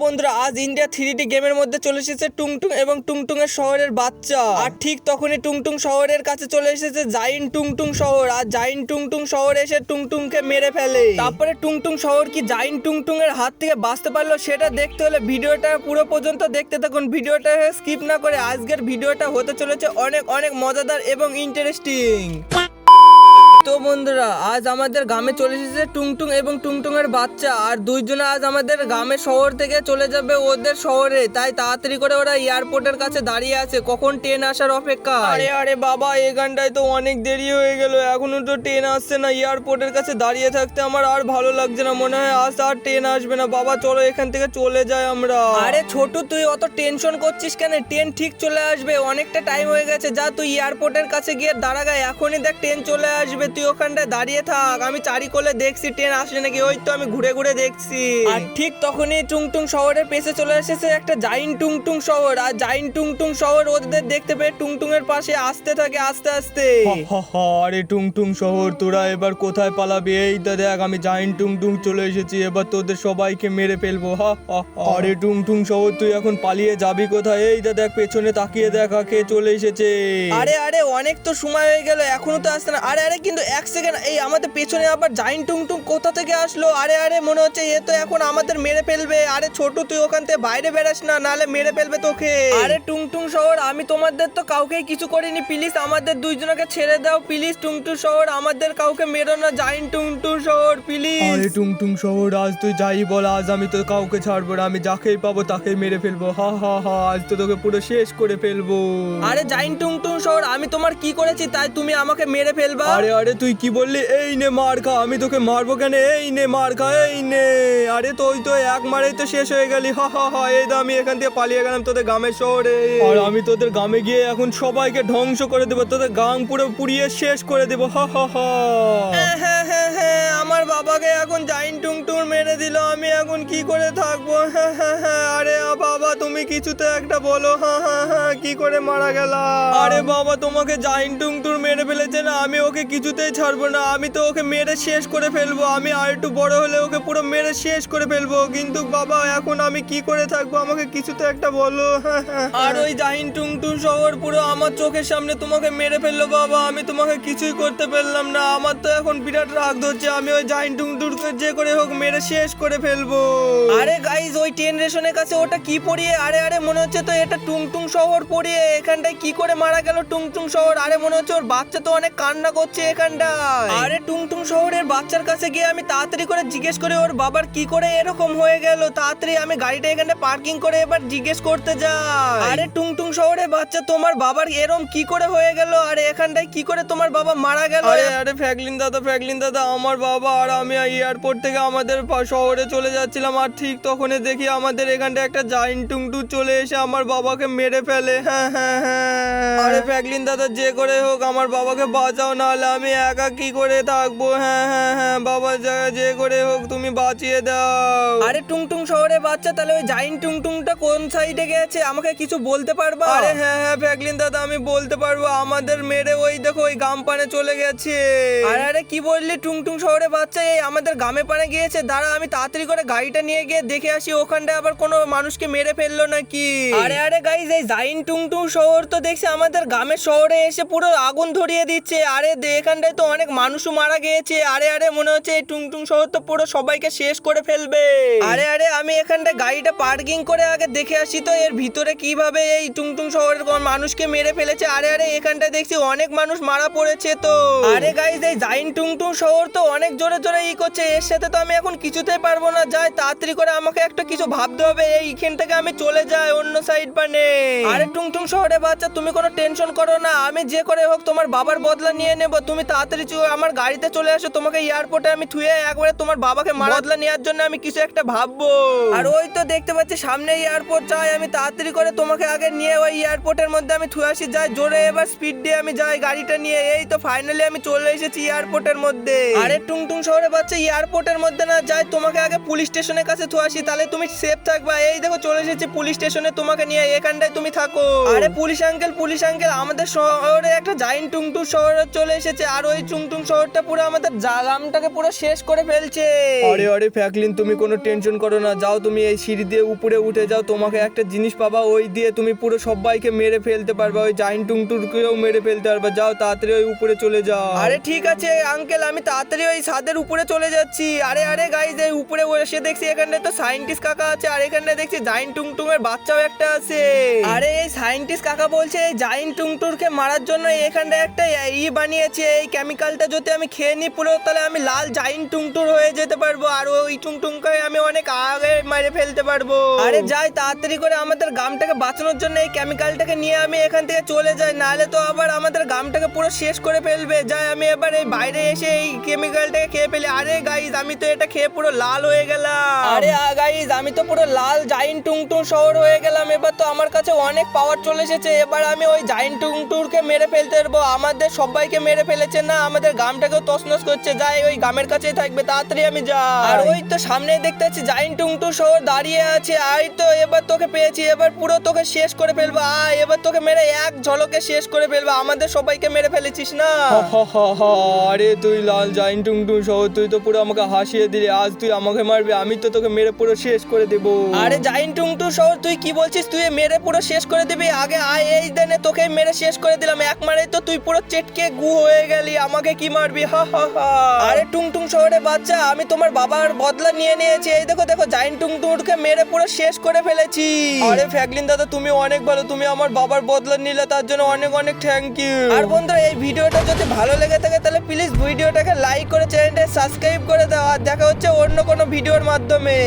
বন্ধুরা আজ India 3D গেমের মধ্যে চলে এসেছে টুংটুং এবং টুংটুংয়ের শহরের বাচ্চা। আর ঠিক তখনই টুংটুং শহরের কাছে চলে এসেছে জাইন্ট টুংটুং শহর। আর জাইন্ট টুংটুং শহর এসে টুংটুংকে মেরে ফেলে। তারপরে টুংটুং শহর কি জাইন্ট টুংটুং এর হাত থেকে বাঁচতে পারলো সেটা দেখতে হলে ভিডিওটা পুরো পর্যন্ত দেখতে থাকুন। ভিডিওটা স্কিপ না করে। আজকের ভিডিওটা হতে চলেছে অনেক অনেক মজাদার এবং ইন্টারেস্টিং। তো বন্ধুরা আজ আমাদের গ্রামে চলে এসেছে টুংটুং এবং টুংটুং এর বাচ্চা। আর দুইজনে আজ আমাদের গ্রামের শহর থেকে চলে যাবে ওদের শহরে। তাই তাড়াতাড়ি করে ওরা এয়ারপোর্টের কাছে দাঁড়িয়ে আছে কখন ট্রেন আসার অপেক্ষা। আরে আরে বাবা এখানটায় তো অনেক দেরি হয়ে গেল, এখনো তো ট্রেন আসছে না। এয়ারপোর্টের কাছে দাঁড়িয়ে থাকতে আমার আর ভালো লাগছে না, মনে হয় আজ আর ট্রেন আসবে না। বাবা চলো এখান থেকে চলে যাই আমরা। আরে ছোট তুই অত টেনশন করছিস কেন? ট্রেন ঠিক চলে আসবে, অনেকটা টাইম হয়ে গেছে। যা তুই এয়ারপোর্টের কাছে গিয়ে দাঁড়া গায়, এখনই দেখ ট্রেন চলে আসবে। তুই ওখানটায় দাঁড়িয়ে থাক, আমি চারিকোলে দেখছি ট্রেন আসে নাকি। ওই তো আমি ঘুরে ঘুরে দেখছি। আর ঠিক তখনই টুংটুং শহরের পেছে চলে এসেছে একটা জাইন্ট টুংটুং শহর। আর জাইন্ট টুংটুং শহর ওদের দেখতে পেয়ে টুংটুং এর পাশে আসতে থাকে আস্তে আস্তে। আরে টুংটুং শহর তোরা এবার কোথায় পালাবি? এই তো দেখ আমি জাইন্ট টুংটুং চলে এসেছি, এবার তোদের সবাইকে মেরে ফেলবো। আরে টুংটুং শহর তুই এখন পালিয়ে যাবি কোথায়? এই তো দেখ পেছনে তাকিয়ে দেখ কে চলে এসেছে। আরে আরে অনেক তো সময় হয়ে গেল, এখনো তো আসছে না। আরে আরে কিন্তু এক সেকেন্ড, এই আমাদের পেছনে আবার জাইন্ট টুংটুং কোথা থেকে আসলো? আরে আরে মনে হচ্ছে এ তো এখন আমাদের মেরে ফেলবে। আরে ছোট তুই ওখান থেকে বাইরে বেরাস না, নালে মেরে ফেলবে তোকে। আরে টুংটুং শহর আমি তোমাদের তো কাউকে কিছু করিনি, প্লিজ আমাদের দুইজনকে ছেড়ে দাও প্লিজ। টুংটুং শহর আমাদের কাউকে মেরো না, জাইন্ট টুংটুং শহর প্লিজ। আরে টুংটুং শহর আজ তুই যাই বল, আজ আমি তো কাউকে ছাড়বো না, আমি যাকেই পাবো তাকেই মেরে ফেলবো। আজ তো তোকে পুরো শেষ করে ফেলবো। আরে জাইন্ট টুংটুং শহর আমি তোমার কি করেছি তাই তুমি আমাকে মেরে ফেলবা? আরে আরে তুই কি বললি? এই নে মার খা, আমি তোকে মারবো কেন? এই নে মার খা, এই নে। আরে তুই তো এক মারেই তো শেষ হয়ে গেলি। এই তো আমি এখান থেকে পালিয়ে গেলাম তোদের গ্রামের শহরে। আর আমি তোদের গ্রামে গিয়ে এখন সবাইকে ধ্বংস করে দেবো, তোদের গ্রাম পুরো পুড়িয়ে শেষ করে দেবো। হ্যাঁ আমার বাবাকে এখন জাইন্ট টুংটুং মেরে দিল, আমি এখন কি করে থাকবো? আরে বাবা তুমি কিছুতে একটা বলো। কি করে মারা গেল? আরে বাবা তোমাকে জাইন্ট টুংটুং মেরে ফেলেছে না, আমি ওকে কিছুতেই ছাড়বো না, আমি তো ওকে মেরে শেষ করে ফেলবো। আমি আর একটু বড় হলে ওকে পুরো মেরে শেষ করে ফেলবো। কিন্তু বাবা এখন আমি কি করে থাকবো, আমাকে কিছুতে একটা বলো। আর ওই জাইন্ট টুংটুং শহর পুরো আমার চোখের সামনে তোমাকে মেরে ফেললো বাবা, আমি তোমাকে কিছুই করতে পারলাম না। আমার তো এখন বিরাট রাগ ধরছে, আমি ওই জাইন্ট টুংটুংকে যে করে হোক মেরে শেষ করে ফেলবো। আরে গাইস ওই ট্রেন স্টেশনের কাছে ওটা কি পড়িয়ে? আরে আরে মনে হচ্ছে তো এটা টুংটুং শহর পড়িয়ে। এখানটায় কি করে মারা গেল টুংটুং শহর? আরে মনে হচ্ছে ওর বাচ্চা তো অনেক কান্না করছে এখানটায়। আরে টুংটুং শহরের বাচ্চার কাছে গিয়ে আমি তাড়াতাড়ি করে জিজ্ঞেস করে ওর বাবার কি করে এরকম হয়ে গেল। তাড়াতাড়ি আমি গাড়িটা এখানে পার্কিং করে এবার জিজ্ঞেস করতে যাই। আরে টুংটুং শহরের বাচ্চা তোমার বাবার এরকম কি করে হয়ে গেল? আরে এখানটায় কি করে তোমার বাবা মারা গেল? আরে আরে ফ্র্যাঙ্কলিন দাদা আমার বাবা আর আমি এয়ারপোর্ট থেকে আমাদের শহরে চলে যাচ্ছিলাম। আর ঠিক তখনই দেখি আমাদের এখানটা একটা জাইন্ট টুংটুং চলে এসে আমার বাবাকে মেরে ফেলে। আরে ফ্র্যাঙ্কলিন দাদা যে করে হোক আমার বাবাকে বাঁচাও, নাহলে আমি একা কি করে থাকবো। বাবা যে করে হোক তুমি বাঁচিয়ে দাও। আরে টুংটুং শহরে বাচ্চা তাহলে ওই জাইন্ট টুংটুংটা কোন সাইডে গেছে আমাকে কিছু বলতে পারবা? আরে হ্যাঁ ফ্র্যাঙ্কলিন দাদা আমি বলতে পারবো, আমাদের মেরে ওই দেখো ওই গাম পানে চলে গেছে। আরে আরে কি বললি? টুংটুং শহরে বাচ্চা এই আমাদের গ্রামে পানে গিয়েছে? দাঁড়া আমি তাড়াতাড়ি করে গাড়িটা নিয়ে গিয়ে দেখে আসি ওখানটায় আবার কোনো মানুষকে মেরে ফেললো নাকি। আরে আরে গাইস এই জাইন্ট টুংটুং শহর তো দেখছি আমাদের গ্রামের শহরে এসে পুরো আগুন ধরিয়ে দিচ্ছে। আরে এখানটায় তো অনেক মানুষও মারা গিয়েছে। আরে আরে মনে হচ্ছে এই টুংটুং শহর তো পুরো সবাইকে শেষ করে ফেলবে। আরে আরে আমি এখানটায় গাড়িটা পার্কিং করে আগে দেখে আসি তো এর ভিতরে কিভাবে এই টুংটুং শহরের মানুষকে মেরে ফেলেছে। আরে আরে এখানটায় দেখছি অনেক মানুষ মারা পড়েছে তো। আরে গাইস এই জাইন্ট টুংটুং শহর তো অনেক জোরে জোরে করছে, এর সাথে তো আমি এখন কিছুতেই পারবো না। যাই তাড়াতাড়ি করে আমাকে একটা কিছু ভাবতে হবে, এইখান থেকে আমি চলে যাই অন্য সাইড পানে। আরে টুংটুং শহরে বাচ্চা তুমি কোনো টেনশন করো না, আমি যে করে হোক তোমার বাবার বদলা নিয়ে নেব। তুমি তাড়াতাড়ি আমার গাড়িতে চলে আসো, তোমাকে এয়ারপোর্টে আমি থুয়ে একবারে তোমার বাবাকে বদলা নেওয়ার জন্য আমি কিছু একটা ভাববো। আর ওই তো দেখতে পাচ্ছি সামনে এয়ারপোর্ট, যাই আমি তাড়াতাড়ি করে তোমাকে আগে নিয়ে ওই এয়ারপোর্টের মধ্যে আমি থুয়ে আসি। যাই জোরে এবার স্পিড দিয়ে আমি যাই গাড়িটা নিয়ে। এই তো ফাইনালি আমি চলে এসেছি এয়ারপোর্টের মধ্যে। আরে টুংটুং শহরে বাচ্চা এয়ারপোর্টের মধ্যে না যাই তোমাকে আগে পুলিশ স্টেশনের কাছে থুয়ে আসি, তাহলে তুমি সেফ থাকবা। এই দেখো চলে এসেছি পুলিশ পুলিশ স্টেশনে তোমাকে নিয়ে, এখানটায় তুমি থাকো। আরে পুলিশ আঙ্কেল আমাদের শহরে একটা জাইন্ট টুংটুং শহর চলে এসেছে, আর ওই টুংটুং শহরটা পুরো আমাদের গ্রামটাকে পুরো শেষ করে ফেলছে। আরে ফ্র্যাঙ্কলিন, তুমি কোনো টেনশন করো না, যাও তুমি এই সিঁড়ি দিয়ে উপরে উঠে যাও, তোমাকে একটা জিনিস পাবা, ওই দিয়ে তুমি পুরো সবাইকে মেরে ফেলতে পারবা, ওই জাইন্ট টুংটুংকেও মেরে ফেলতে পারবা। যাও তাড়াতাড়ি ওই উপরে চলে যাও। আরে ঠিক আছে আঙ্কেল, আমি তাড়াতাড়ি ওই ছাদের উপরে চলে যাচ্ছি। আরে গাইজ, এই উপরে এসে দেখছি এখানটায় তো সায়েন্টিস্ট কাকা আছে, আর এখানটায় দেখছি জাইন্ট টুংটুং এর বাচ্চাও একটা আছে। আরে এই সায়েন্টিস্ট কাকা বলছে এই জাইন্ট টুংটুংকে মারার জন্য এখানটায় একটা বানিয়েছে, এই কেমিক্যালটা যদি আমি খেয়ে নিই পুরো, তাহলে আমি লাল জাইন্ট টুংটুং হয়ে যেতে পারবো, আর ওই টুংটুংকে আমি অনেক আগে মেরে ফেলতে পারবো। আরে যাই তাড়াতাড়ি করে আমাদের গ্রামটাকে বাঁচানোর জন্য এই কেমিক্যালটাকে নিয়ে আমি এখান থেকে চলে যাই, নাহলে তো আবার আমাদের গ্রামটাকে পুরো শেষ করে ফেলবে। যাই আমি এবার এই বাইরে এসে এই কেমিক্যালটাকে খেয়ে ফেলি। আরে গাইজ, আমি তো এটা খেয়ে পুরো লাল হয়ে গেলাম। আরে গাইজ, আমি তো পুরো লাল জাইন্ট টুংটুং শহর হয়ে গেলাম। এবার তো আমার কাছে অনেক পাওয়ার চলে এসেছে, এবার আমি ওই জাইন্ট টুংটুংকে মেরে ফেলতে পারবো। আমাদের সবাইকে মেরে ফেলেছে না, আমাদের গ্রামটাকেও তছনছ করছে। যাই ওই গ্রামের কাছেই থাকবে, তাড়াতাড়ি আমি যাই। আর ওই তো সামনেই দেখতে পাচ্ছি জাইন্ট টুংটুং শহর দাঁড়িয়ে আছে। আই তো এবার তোকে পেয়েছি, এবার পুরো তোকে শেষ করে ফেলবো। এবার তোকে মেরে এক ঝলকে শেষ করে ফেলবো, আমাদের সবাইকে মেরে ফেলেছিস না। আরে তুই লাল জাইন্ট টুংটুং শহর, তুই তো পুরো আমাকে হাসিয়ে দিলি, আজ তুই আমাকে মারবি, আমি তো তোকে মেরে পুরো শেষ করে দেবো। আরে জাইন্ট টুংটুং শহর, তুই কি বলছিস? তুই মেরে পুরো শেষ করে দিবি? আগে আয়, এই দেনে তোকে মেরে শেষ করে দিলাম, এক মারে তো তুই পুরো চেটকে গু হয়ে গেলি, আমাকে কি মারবি? আরে টুংটুং শহরে বাচ্চা, আমি তোমার বাবার বদলা নিয়ে নিয়েছি। এই দেখো জাইন্ট টুংটুংকে মেরে পুরো শেষ করে ফেলেছি। আরে ফ্র্যাঙ্কলিন দাদা, তুমি অনেক ভালো, তুমি আমার বাবার বদলা নিলে, তার জন্য অনেক অনেক থ্যাংক ইউ। আর বন্ধুরা, এই ভিডিওটা যদি ভালো লেগে থাকে তাহলে প্লিজ ভিডিওটাকে লাইক করে চ্যানেলটা সাবস্ক্রাইব করে দাও, আর দেখা হচ্ছে অন্য কোনো ভিডিওর মাধ্যমে।